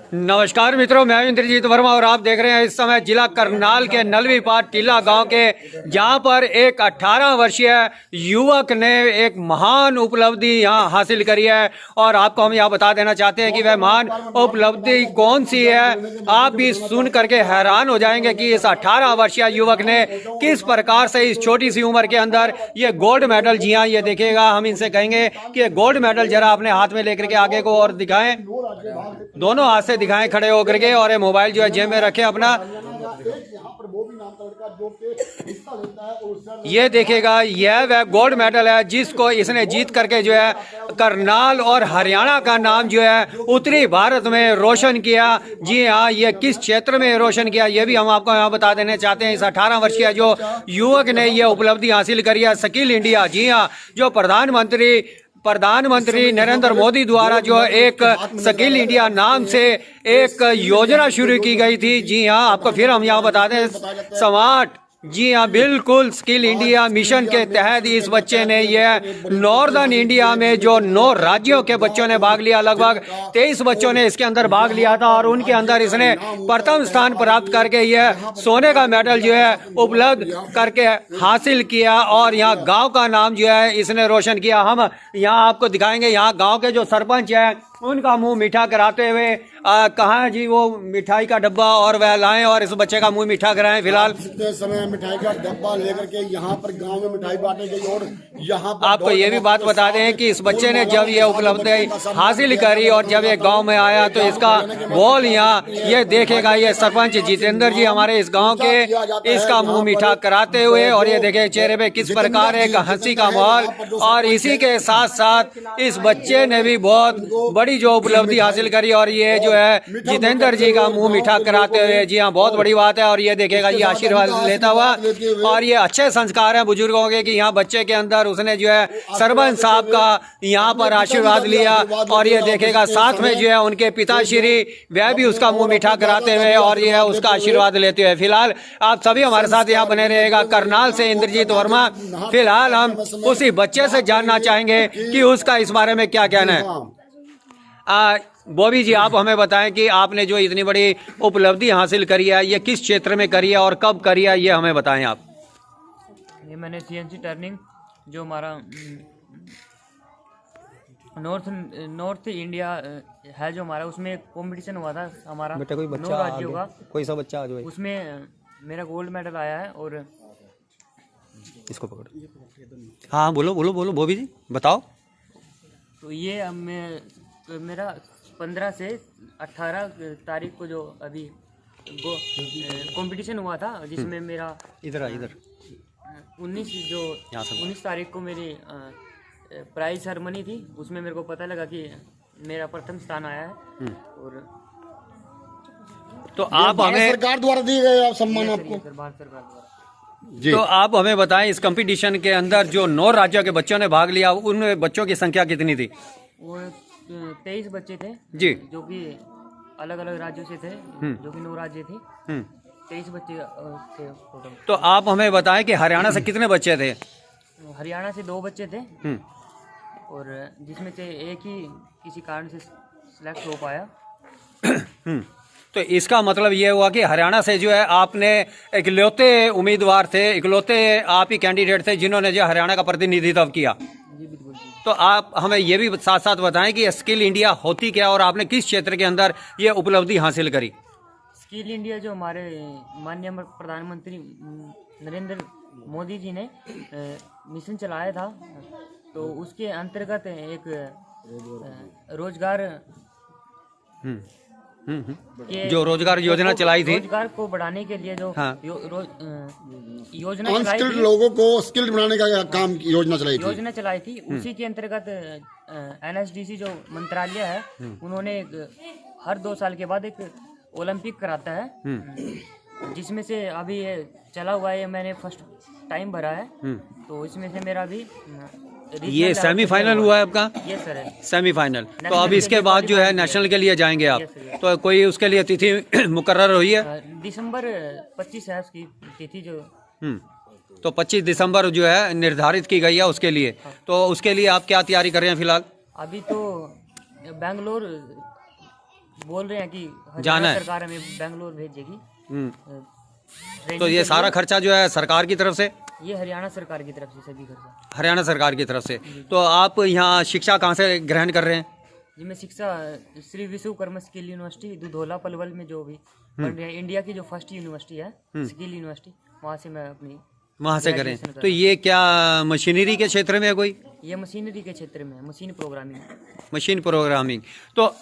नमस्कार मित्रों, मैं इंद्रजीत वर्मा और आप देख रहे हैं इस समय जिला करनाल के नलवीपाट टीला गांव के, जहां पर एक 18 वर्षीय युवक ने एक महान उपलब्धि यहां हासिल करी है। और आपको हम यहां बता देना चाहते हैं कि वह महान उपलब्धि कौन सी है। आप भी सुन करके हैरान हो जाएंगे कि इस 18 वर्षीय युवक ने किस प्रकार से इस छोटी सी उम्र के अंदर ये गोल्ड मेडल, जी हाँ ये देखिएगा, हम इनसे कहेंगे कि ये गोल्ड मेडल जरा अपने हाथ में लेकर के आगे को और दिखाएं, दोनों हाथ से दिखाएं खड़े होकर के, और ये मोबाइल जो है जेब में रखें अपना। ये देखिएगा, यह वह गोल्ड मेडल है जिसको इसने जीत करके जो है करनाल और हरियाणा का नाम जो है उत्तरी भारत में रोशन किया। जी हाँ, ये किस क्षेत्र में रोशन किया ये भी हम आपको यहाँ बता देना चाहते हैं। इस 18 वर्षीय जो युवक ने ये उपलब्धि हासिल करी है, स्किल इंडिया, जी हाँ, जो प्रधानमंत्री नरेंद्र मोदी द्वारा जो एक स्किल इंडिया नाम से एक योजना शुरू की गई थी। जी हाँ, आपको फिर हम यहाँ बता दें, स्मार्ट, जी हाँ बिल्कुल, स्किल इंडिया मिशन के तहत इस बच्चे ने यह नॉर्दर्न इंडिया में जो 9 राज्यों के बच्चों ने भाग लिया, लगभग 23 बच्चों ने इसके अंदर भाग लिया था, और उनके अंदर इसने प्रथम स्थान प्राप्त करके यह सोने का मेडल जो है उपलब्ध करके हासिल किया। और यहाँ गांव का नाम जो है इसने रोशन किया। हम यहाँ आपको दिखाएंगे, यहाँ गाँव के जो सरपंच है उनका मुंह मीठा कराते हुए, कहाँ है जी वो मिठाई का डब्बा, और वह लाएं और इस बच्चे का मुंह मीठा कराएं। फिलहाल इतने समय मिठाई का डब्बा लेकर के यहाँ पर गांव में मिठाई बांटे गई, और यहाँ पर आपको ये भी बात बता दें कि इस बच्चे ने जब ये उपलब्धि हासिल करी और जब ये गांव में आया तो इसका बोल यहाँ ये देखेगा, ये सरपंच जितेंद्र जी हमारे इस गांव के, इसका मुंह मीठा कराते हुए, और ये देखे चेहरे पे किस प्रकार एक हंसी का माहौल। और इसी के साथ साथ इस बच्चे ने भी बहुत बड़ी जो उपलब्धि हासिल करी, और ये जो है जितेंद्र जी का मुंह मीठा कराते हुए, जी हाँ बहुत बड़ी बात है। और ये देखेगा, ये आशीर्वाद लेता हुआ, और ये अच्छे संस्कार हैं बुजुर्गों के कि यहाँ बच्चे के अंदर उसने जो है सरपंच साहब का यहाँ पर आशीर्वाद लिया। और ये देखेगा साथ में जो है उनके पिताश्री, वह भी उसका मुंह मीठा कराते हुए और ये उसका आशीर्वाद लेते हुए। फिलहाल आप सभी हमारे साथ यहाँ बने रहेगा। करनाल से इंद्रजीत वर्मा। फिलहाल हम उसी बच्चे से जानना चाहेंगे कि उसका इस बारे में क्या कहना है। बॉबी जी, आप हमें बताएं कि आपने जो इतनी बड़ी उपलब्धि हासिल करी है, ये किस क्षेत्र में करी है और कब करी है, ये हमें बताएं आप। ये मैंने सीएनसी टर्निंग, जो हमारा नॉर्थ इंडिया है जो हमारा, उसमें कंपटीशन हुआ था हमारा, बेटा कोई 9 राज्यों का, कोई सा बच्चा आ जाए, उसमें मेरा गोल्ड मेडल आया है। और इसको पकड़ो, हाँ बोलो बोलो बोलो बॉबी जी बताओ। तो ये मेरा 15 से 18 तारीख को जो अभी कंपटीशन हुआ था, जिसमें मेरा इधर 19 तारीख को मेरी प्राइज सेरेमनी थी, उसमें मेरे को पता लगा कि मेरा प्रथम स्थान आया है। और तो आप हमें सरकार द्वारा दिए गए सम्मान आपको, सरकार द्वारा। तो आप हमें बताएं, इस कंपटीशन के अंदर जो 9 राज्यों के बच्चों ने भाग लिया, उन बच्चों की संख्या कितनी थी? वो 23 बच्चे थे जी, जो कि अलग अलग राज्यों से थे, जो कि 9 राज्य थे। 23 बच्चे थे टोटल। तो आप हमें बताएं कि हरियाणा से कितने बच्चे थे? हरियाणा से 2 बच्चे थे, और जिसमें से एक ही किसी कारण से सिलेक्ट हो पाया। तो इसका मतलब ये हुआ कि हरियाणा से जो है आपने इकलौते उम्मीदवार थे, इकलौते आप ही कैंडिडेट थे जिन्होंने जो हरियाणा का प्रतिनिधित्व किया। जी बिल्कुल। तो आप हमें ये भी साथ साथ बताएं कि स्किल इंडिया होती क्या, और आपने किस क्षेत्र के अंदर ये उपलब्धि हासिल करी? स्किल इंडिया जो हमारे माननीय प्रधानमंत्री नरेंद्र मोदी जी ने मिशन चलाया था, तो उसके अंतर्गत एक रोजगार जो रोजगार योजना चलाई थी, रोजगार को बढ़ाने के लिए जो हाँ। योजना चलाई अनस्किल्ड थी, लोगों को स्किल्ड बनाने का काम योजना चलाई थी। उसी के अंतर्गत एनएसडीसी जो मंत्रालय है, उन्होंने हर 2 साल के बाद एक ओलंपिक कराता है, जिसमें से अभी ये चला हुआ है, मैंने फर्स्ट टाइम भरा है। तो इसमें से मेरा भी ये सेमीफाइनल हुआ है आपका? यस सर है, सेमीफाइनल। तो अब इसके बाद जो है नेशनल के लिए जाएंगे आप, तो कोई उसके लिए तिथि मुकर्रर हुई है? दिसंबर 25 है उसकी तिथि जो। तो 25 दिसंबर जो है निर्धारित की गई है उसके लिए। तो उसके लिए आप क्या तैयारी कर रहे हैं फिलहाल? अभी तो बेंगलोर बोल रहे हैं कि जाना हरियाणा है। सरकार हमें बेंगलोर भेजेगी। ट्रेनिंग तो ये के सारा लिए। खर्चा जो है सरकार की तरफ से, ये हरियाणा सरकार की तरफ से सभी खर्चा। हरियाणा सरकार की तरफ से। तो आप यहाँ शिक्षा कहाँ से ग्रहण कर रहे हैं? जी मैं शिक्षा श्री विश्वकर्मा स्किल यूनिवर्सिटी दुधौला पलवल में जो भी बन रही है, इंडिया की जो फर्स्ट यूनिवर्सिटी है स्किल यूनिवर्सिटी, वहाँ से मैं अपनी वहाँ से करें। ग्रेजुएशन कर तो ये क्या मशीनरी के क्षेत्र में है कोई? ये मशीनरी के क्षेत्र में है, मशीन प्रोग्रामिंग। Machine programming. तो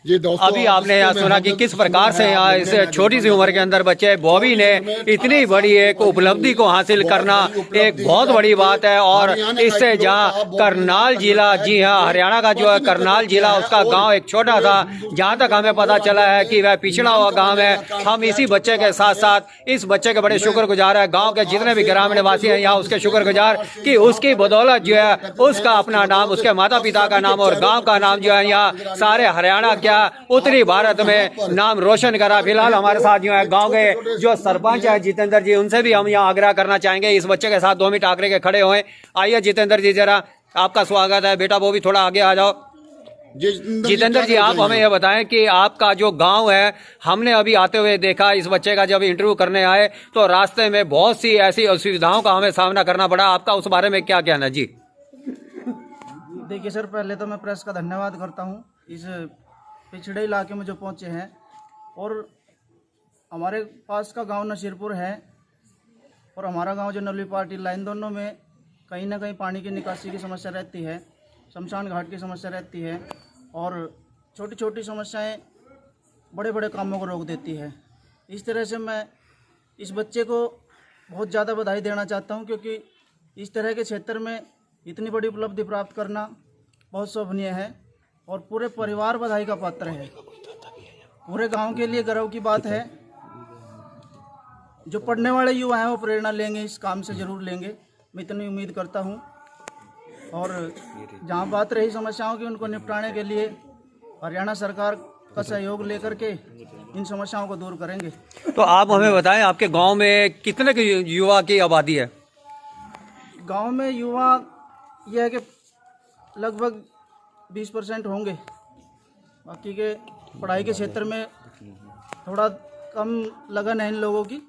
जी दोस्तों, अभी आपने यहाँ सुना कि किस प्रकार से यहाँ इस छोटी सी उम्र के अंदर बच्चे बॉबी ने इतनी बड़ी एक उपलब्धि को हासिल करना एक बहुत बड़ी बात है। और इससे जहाँ करनाल जिला, जी हाँ हरियाणा का जो है करनाल जिला, उसका गांव एक छोटा था, जहाँ तक हमें पता चला है कि वह पिछड़ा हुआ गांव है। हम इसी बच्चे के साथ साथ इस बच्चे के बड़े शुक्रगुजार है, गाँव के जितने भी ग्रामीण वासी हैं यहाँ उसके शुक्रगुजार कि उसकी बदौलत जो है उसका अपना नाम, उसके माता पिता का नाम और गाँव का नाम जो है यहाँ सारे हरियाणा उत्तरी भारत में नाम रोशन करा। फिलहाल हमारे साथ जो है गांव के जो सरपंच है जितेंद्र जी, उनसे भी हम यहाँ आग्रह करना चाहेंगे इस बच्चे के साथ 2 मिनट आग्रह के खड़े हुए। आइए जितेंद्र जी, जरा आपका स्वागत है। बेटा वो भी थोड़ा आगे आ जाओ। जितेंद्र जी, आप हमें यह बताएं कि आपका जो गांव है, हमने अभी आते हुए देखा इस बच्चे का, जब इंटरव्यू करने आए तो रास्ते में बहुत सी ऐसी असुविधाओं का हमें सामना करना पड़ा। आपका उस बारे में क्या कहना जी? देखिए सर, पहले तो मैं प्रेस का धन्यवाद करता हूँ इस पिछड़े इलाके में जो पहुँचे हैं। और हमारे पास का गांव नसीरपुर है और हमारा गांव जो नलवी पार्टी लाइन, दोनों में कहीं ना कहीं पानी की निकासी की समस्या रहती है, शमशान घाट की समस्या रहती है और छोटी छोटी समस्याएं बड़े बड़े कामों को रोक देती है। इस तरह से मैं इस बच्चे को बहुत ज़्यादा बधाई देना चाहता हूं, क्योंकि इस तरह के क्षेत्र में इतनी बड़ी उपलब्धि प्राप्त करना बहुत शोभनीय है और पूरे परिवार बधाई का पात्र है। पूरे गांव के लिए गर्व की बात है। जो पढ़ने वाले युवा हैं वो प्रेरणा लेंगे, इस काम से ज़रूर लेंगे, मैं इतनी उम्मीद करता हूं। और जहां बात रही समस्याओं की, उनको निपटाने के लिए हरियाणा सरकार का सहयोग लेकर के इन समस्याओं को दूर करेंगे। तो आप हमें बताएं, आपके गांव में कितने के युवा की आबादी है? गांव में युवा यह है कि लगभग 20% होंगे। बाकी के पढ़ाई के क्षेत्र में थोड़ा कम लगन है इन लोगों की,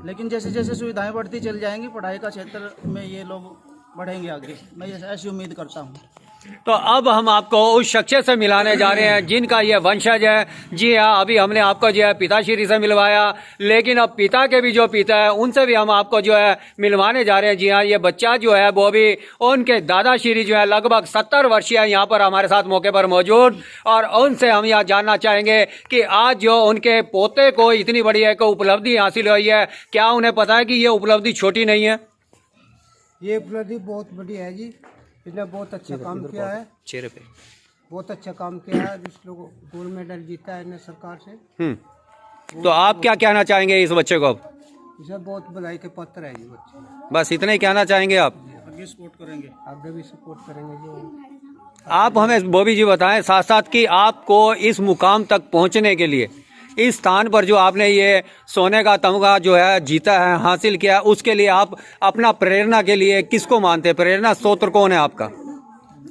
लेकिन जैसे जैसे सुविधाएं बढ़ती चल जाएंगी, पढ़ाई का क्षेत्र में ये लोग बढ़ेंगे आगे, मैं ऐसी उम्मीद करता हूँ। तो अब हम आपको उस शख्सियत से मिलाने जा रहे हैं जिनका ये वंशज है। जी हाँ, अभी हमने आपको जो है पिताश्री से मिलवाया, लेकिन अब पिता के भी जो पिता है उनसे भी हम आपको जो है मिलवाने जा रहे हैं। जी हाँ, ये बच्चा जो है वो भी उनके दादाश्री जो है लगभग 70 वर्षीय यहाँ पर हमारे साथ मौके पर मौजूद, और उनसे हम यहाँ जानना चाहेंगे कि आज जो उनके पोते को इतनी बड़ी एक उपलब्धि हासिल हुई है, क्या उन्हें पता है कि ये उपलब्धि छोटी नहीं है? ये उपलब्धि बहुत बड़ी है जी। इसने बहुत अच्छा काम किया है, चेहरे पे बहुत अच्छा काम किया है। जिस लोग गोल्ड मेडल जीता है इन्हें सरकार से। तो आप क्या कहना चाहेंगे इस बच्चे को? अब इसे बहुत बधाई के पात्र है जी बच्चे। बस इतना ही कहना चाहेंगे आप? आगे सपोर्ट करेंगे, आगे भी सपोर्ट करेंगे जी। आप हमें बॉबी जी बताएं साथ साथ कि आपको इस मुकाम तक पहुंचने के लिए, इस स्थान पर जो आपने ये सोने का तमगा जो है जीता है, हासिल किया है, उसके लिए आप अपना प्रेरणा के लिए किसको मानते हैं? प्रेरणा स्रोत कौन है आपका?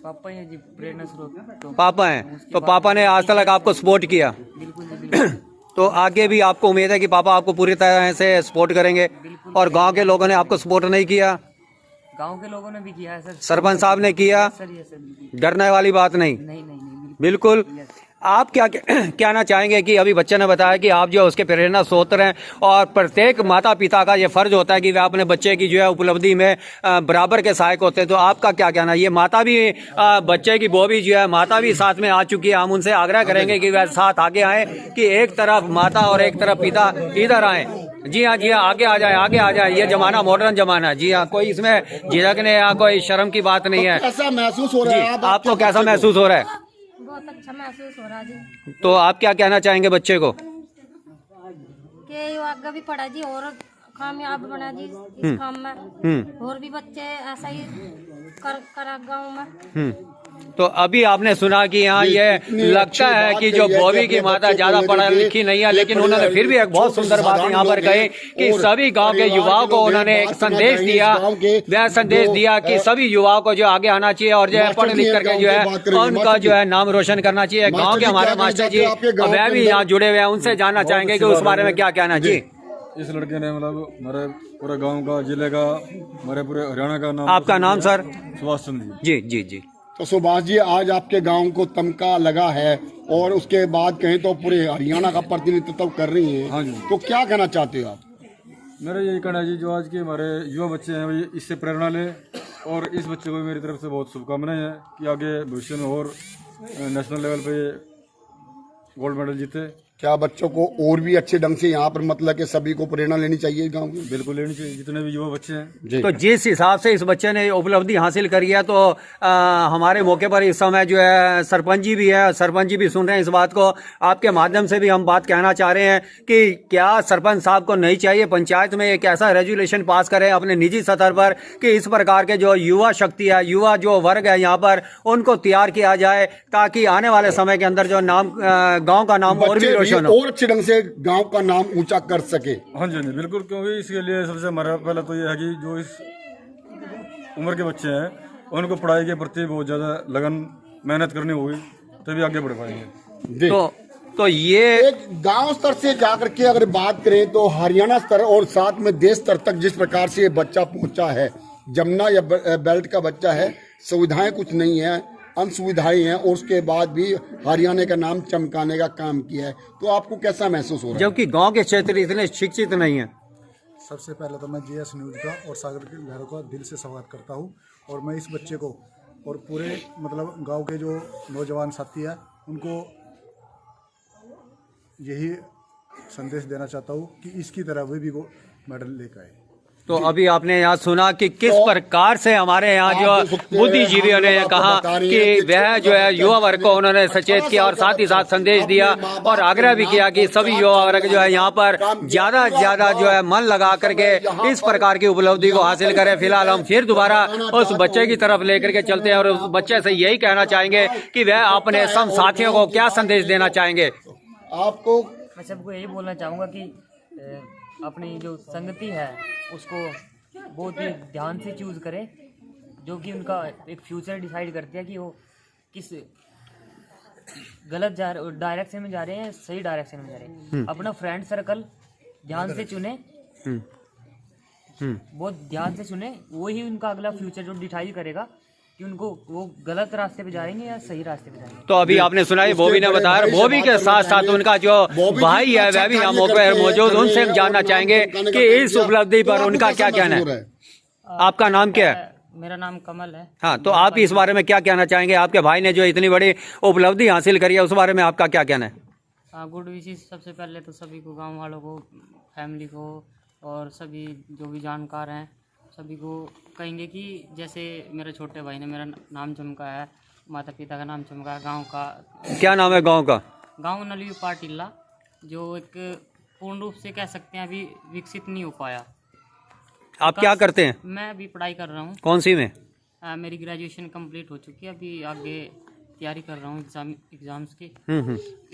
पापा ही है जी प्रेरणा स्रोत। तो पापा हैं। तो पापा ने आज तक आपको सपोर्ट किया? बिल्कुल जी बिल्कुल। तो आगे भी आपको उम्मीद है कि पापा आपको पूरी तरह से सपोर्ट करेंगे? और गांव के लोगों ने आपको सपोर्ट नहीं किया? गांव के लोगों ने भी किया है सर। सरपंच साहब ने किया? सर ये सर डरने वाली बात नहीं? नहीं नहीं नहीं बिल्कुल। आप क्या कहना चाहेंगे कि अभी बच्चे ने बताया कि आप जो उसके प्रेरणा स्रोत हैं, और प्रत्येक माता पिता का ये फर्ज होता है कि वे अपने बच्चे की जो है उपलब्धि में बराबर के सहायक होते हैं। तो आपका क्या कहना है? ये माता भी बच्चे की बॉबी जो है माता भी साथ में आ चुकी है, हम उनसे आग्रह करेंगे कि वह साथ आगे आए, कि एक तरफ माता और एक तरफ पिता इधर आए। जी हाँ, जी हाँ, आगे आ जाए, आगे आ जाए। ये जमाना मॉडर्न जमाना है। जी हाँ, कोई इसमें झिझकने या कोई शर्म की बात नहीं है। कैसा महसूस हो रहा है? आपको कैसा महसूस हो रहा है? बहुत अच्छा महसूस हो रहा जी। तो आप क्या कहना चाहेंगे बच्चे को? कि यो आगे भी पढ़ा जी और कामयाब बना जी इस काम में। और भी बच्चे ऐसा ही करा गाँव में। तो अभी आपने सुना कि यहाँ ये लगता है कि जो बॉबी की माता ज्यादा पढ़ा लिखी नहीं है, लेकिन उन्होंने फिर भी एक बहुत सुंदर बात यहाँ पर कही कि सभी गांव के युवाओं को उन्होंने एक संदेश दिया। वह संदेश दिया कि सभी युवाओं को जो आगे आना चाहिए और जो है पढ़ लिख करके जो है उनका जो है नाम रोशन करना चाहिए। गाँव के हमारे मास्टर जी वह भी यहाँ जुड़े हुए हैं, उनसे जानना चाहेंगे कि उस बारे में क्या कहना जी। इस लड़के ने मतलब हमारे पूरे गांव का, जिले का, हमारे पूरे हरियाणा का नाम। आपका नाम सर? सुभाष चंद्र जी जी जी। तो सुभाष जी, आज आपके गांव को तमका लगा है और उसके बाद कहें तो पूरे हरियाणा का प्रतिनिधित्व कर रही हैं। हाँ जी। तो क्या कहना चाहते हो आप? मेरा यही कहना है जी, जो आज के हमारे युवा बच्चे हैं वही इससे प्रेरणा ले, और इस बच्चे को मेरी तरफ से बहुत शुभकामनाएं हैं कि आगे भविष्य में और नेशनल लेवल पे गोल्ड मेडल जीते। क्या बच्चों को और भी अच्छे ढंग से यहाँ पर मतलब कि सभी को प्रेरणा लेनी चाहिए गांव की? बिल्कुल लेनी चाहिए, जितने भी युवा बच्चे हैं। तो जिस हिसाब से इस बच्चे ने उपलब्धि हासिल करी है, तो हमारे मौके पर इस समय जो है सरपंच जी भी है, सरपंच जी भी सुन रहे हैं इस बात को। आपके माध्यम से भी हम बात कहना चाह रहे हैं कि क्या सरपंच साहब को नहीं चाहिए पंचायत में एक ऐसा रेजुलेशन पास करें अपने निजी स्तर पर कि इस प्रकार के जो युवा शक्ति है, युवा जो वर्ग है यहाँ पर, उनको तैयार किया जाए ताकि आने वाले समय के अंदर जो नाम गाँव का नाम और भी और अच्छे ढंग से गांव का नाम ऊंचा कर सके। हाँ जी बिल्कुल, क्योंकि इसके लिए सबसे हमारा पहला तो ये है कि जो इस उम्र के बच्चे हैं उनको पढ़ाई के प्रति बहुत ज्यादा लगन मेहनत करनी होगी, तभी आगे बढ़ पाएंगे। तो ये एक गांव स्तर से जाकर के अगर बात करें तो हरियाणा स्तर और साथ में देश स्तर तक जिस प्रकार से ये बच्चा पहुंचा है, जमुना या बेल्ट का बच्चा है, सुविधाएं कुछ नहीं है, अनसुविधाएं हैं, और उसके बाद भी हरियाणा का नाम चमकाने का काम किया है। तो आपको कैसा महसूस हो रहा है? जबकि गांव के क्षेत्र इतने शिक्षित नहीं है। सबसे पहले तो मैं जीएस न्यूज़ का और सागर के लहरों का दिल से स्वागत करता हूं, और मैं इस बच्चे को और पूरे मतलब गांव के जो नौजवान साथी हैं उनको यही संदेश देना चाहता हूं कि इसकी तरह वे भी गोल्ड मेडल लेकर आए। तो अभी आपने यहाँ सुना कि किस प्रकार से हमारे यहाँ जो बुद्धिजीवियों ने कहा कि वह जो है युवा वर्ग को उन्होंने सचेत किया और साथ ही साथ संदेश दिया और आग्रह भी किया कि सभी युवा वर्ग जो है यहाँ पर ज्यादा से ज्यादा जो है मन लगा करके इस प्रकार की उपलब्धि को हासिल करें। फिलहाल हम फिर दोबारा उस बच्चे की तरफ लेकर के चलते हैं और उस बच्चे से यही कहना चाहेंगे कि वह अपने सब साथियों को क्या संदेश देना चाहेंगे। आपको मैं सबको यही बोलना चाहूँगा कि अपनी जो संगति है उसको बहुत ही ध्यान से चूज करें, जो कि उनका एक फ्यूचर डिसाइड करती है कि वो किस गलत डायरेक्शन में जा रहे हैं, सही डायरेक्शन में जा रहे हैं। अपना फ्रेंड सर्कल ध्यान से चुने, बहुत ध्यान से चुने, वही उनका अगला फ्यूचर जो डिसाइड करेगा कि उनको वो गलत रास्ते पे जाएंगे या सही रास्ते पे जाएंगे। तो अभी आपने सुना है बॉबी ने बताया, बॉबी के साथ साथ उनका जो भाई है वह भी यहाँ मौके पर मौजूद, उनसे हम जानना चाहेंगे कि इस उपलब्धि पर उनका क्या कहना है। आपका नाम क्या है? मेरा नाम कमल है। हाँ, तो आप इस बारे में क्या कहना चाहेंगे? आपके भाई ने जो इतनी बड़ी उपलब्धि हासिल करी है उस बारे में आपका क्या कहना है? गुड विशेष सबसे पहले तो सभी को, गाँव वालों को, फैमिली को और सभी जो भी जानकार हैं सभी को कहेंगे कि जैसे मेरे छोटे भाई ने मेरा नाम चमकाया है, माता पिता का नाम चमकाया, गांव का। क्या नाम है गांव का? गांव नलवी पाटिल्ला, जो एक पूर्ण रूप से कह सकते हैं अभी विकसित नहीं हो पाया। आप क्या करते हैं? मैं अभी पढ़ाई कर रहा हूँ। कौन सी में? मेरी ग्रेजुएशन कंप्लीट हो चुकी है, अभी आगे तैयारी कर रहा हूँ एग्जाम्स की।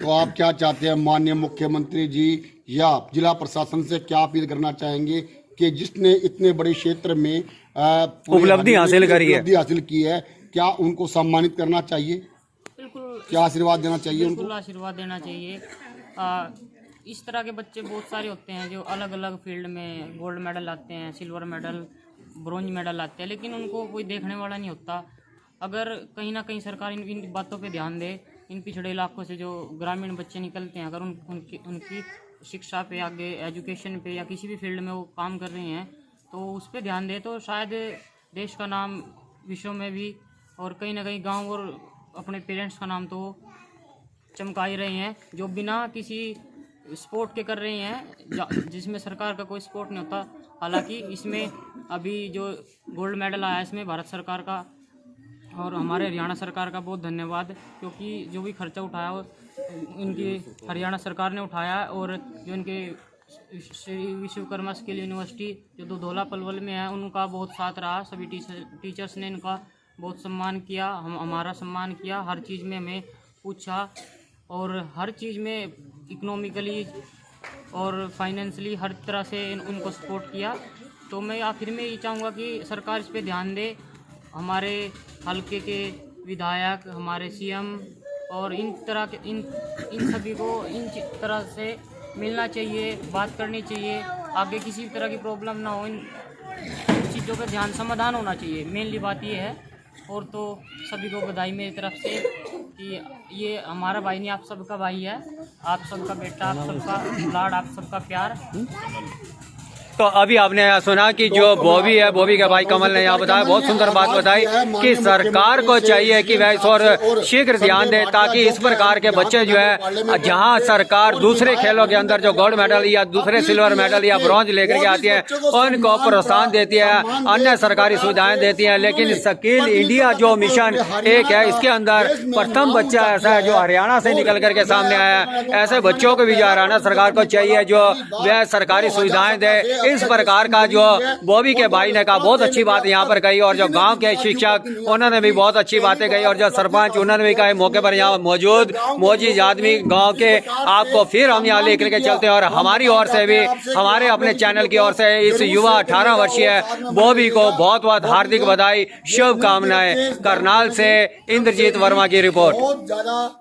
तो आप क्या चाहते हैं माननीय मुख्यमंत्री जी या जिला प्रशासन से क्या अपील करना चाहेंगे कि जिसने इतने बड़े क्षेत्र में उपलब्धि हासिल की है, क्या उनको सम्मानित करना चाहिए? बिल्कुल। क्या आशीर्वाद देना चाहिए उनको? बिल्कुल आशीर्वाद देना चाहिए। इस तरह के बच्चे बहुत सारे होते हैं जो अलग अलग फील्ड में गोल्ड मेडल लाते हैं, सिल्वर मेडल, ब्रॉन्ज मेडल लाते हैं, लेकिन उनको कोई देखने वाला नहीं होता। अगर कहीं ना कहीं सरकार इन बातों पे ध्यान दे, इन पिछड़े इलाकों से जो ग्रामीण बच्चे निकलते हैं, अगर उनकी शिक्षा पे, आगे एजुकेशन पे या किसी भी फील्ड में वो काम कर रहे हैं तो उस पर ध्यान दे, तो शायद देश का नाम विश्व में भी और कहीं ना कहीं गांव और अपने पेरेंट्स का नाम तो चमका ही रहे हैं, जो बिना किसी स्पोर्ट के कर रहे हैं, जिसमें सरकार का कोई सपोर्ट नहीं होता। हालांकि इसमें अभी जो गोल्ड मेडल आया इसमें भारत सरकार का और हमारे हरियाणा सरकार का बहुत धन्यवाद, क्योंकि जो भी खर्चा उठाया वो इनकी हरियाणा सरकार ने उठाया और जो इनके श्री विश्वकर्मा स्किल यूनिवर्सिटी जो दुधौला पलवल में है, उनका बहुत साथ रहा। सभी टीचर्स ने इनका बहुत सम्मान किया, हमारा सम्मान किया, हर चीज़ में हमें पूछा और हर चीज़ में इकोनॉमिकली और फाइनेंशियली हर तरह से उनको सपोर्ट किया। तो मैं आखिर में ये चाहूँगा कि सरकार इस पे ध्यान दे, हमारे हल्के के विधायक, हमारे सीएम और इन सभी को इन तरह से मिलना चाहिए, बात करनी चाहिए, आगे किसी भी तरह की प्रॉब्लम ना हो, इन चीज़ों का ध्यान समाधान होना चाहिए। मेनली बात ये है। और तो सभी को बधाई मेरी तरफ से कि ये हमारा भाई नहीं, आप सबका भाई है, आप सबका बेटा, आप सबका लाड, आप सबका प्यार। तो अभी आपने सुना कि जो बॉबी है, बॉबी के भाई कमल ने यहाँ बताया, बहुत सुंदर बात बताई कि सरकार को चाहिए कि वह इस और शीघ्र ध्यान दे, ताकि इस प्रकार के बच्चे जो है, जहाँ सरकार दूसरे खेलों के अंदर जो गोल्ड मेडल या दूसरे सिल्वर मेडल या ब्रॉन्ज लेकर के आती है, उनको प्रोत्साहन देती है, अन्य सरकारी सुविधाएं देती है, लेकिन स्किल इंडिया जो मिशन एक है, इसके अंदर प्रथम बच्चा ऐसा है जो हरियाणा से निकल करके सामने आया है। ऐसे बच्चों को भी हरियाणा सरकार को चाहिए जो वह सरकारी सुविधाएं दे। इस प्रकार का जो बॉबी के भाई ने कहा, बहुत अच्छी बात यहाँ पर कही, और जो गांव के शिक्षक उन्होंने भी बहुत अच्छी बातें कही, और जो सरपंच उन्होंने भी कहा मौके पर यहाँ मौजूद मोजीज आदमी गांव के, आपको फिर हम यहाँ लेकर के चलते हैं। और हमारी ओर से भी, हमारे अपने चैनल की ओर से इस युवा 18 वर्षीय बॉबी को बहुत बहुत हार्दिक बधाई, शुभकामनाएं। करनाल से इंद्रजीत वर्मा की रिपोर्ट। बहुत ज्यादा